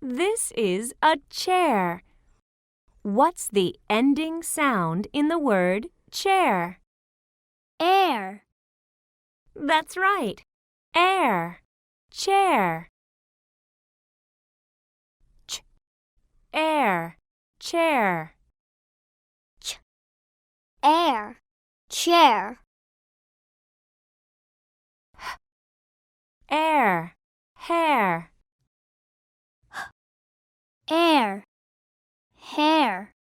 This is a chair. What's the ending sound in the word chair? Air. That's right. Air. Chair. Ch. Air. Chair. Ch. Air. Chair. Air. Hair. Air. Hair.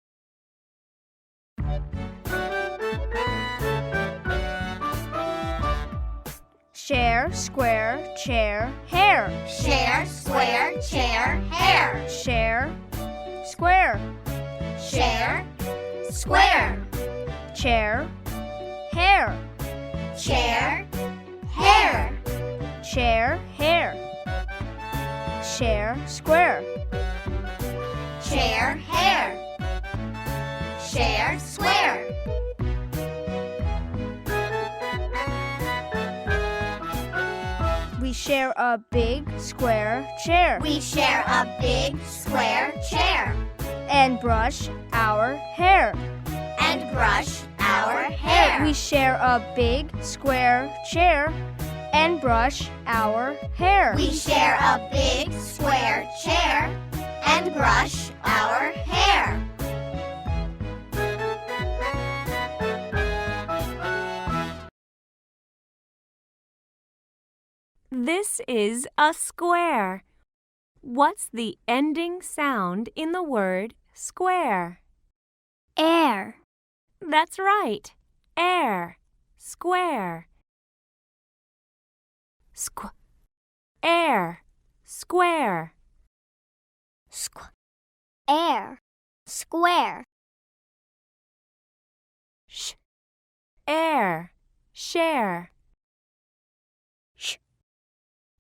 Share, square, chair, hair. Share, square, chair, hair. Share, square, Share, square, chair, hair. chair, hair. Chair, hair. Share, square. Chair, hair. Share, square. We share a big square chair We share a big square chair and brush our hair. and brush our hair. We share a big square chair and brush our hair. We share a big square chair and brush our hair. This is a square. What's the ending sound in the word square? Air. That's right. Air. Square. Squ. Air. Square. Air. Square. Sh. Air. Share.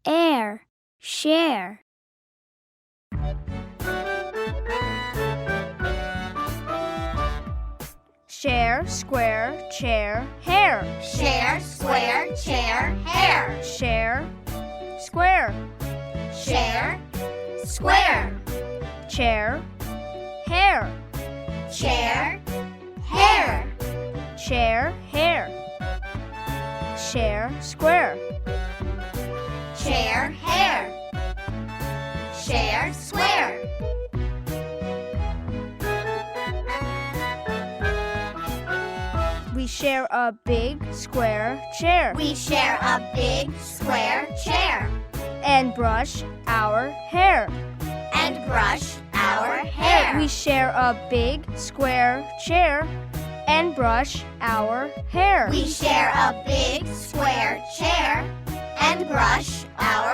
Air. Share. Share, square, chair, hair. Share, square, chair, hair. Share, square, Share, square, chair, hair. chair, hair. Chair, hair. Share, square. Chair, hair. Share, square. We share a big square chair We share a big square chair and brush our hair. and brush our hair. We share a big square chair and brush our hair. We share a big square chair and brush our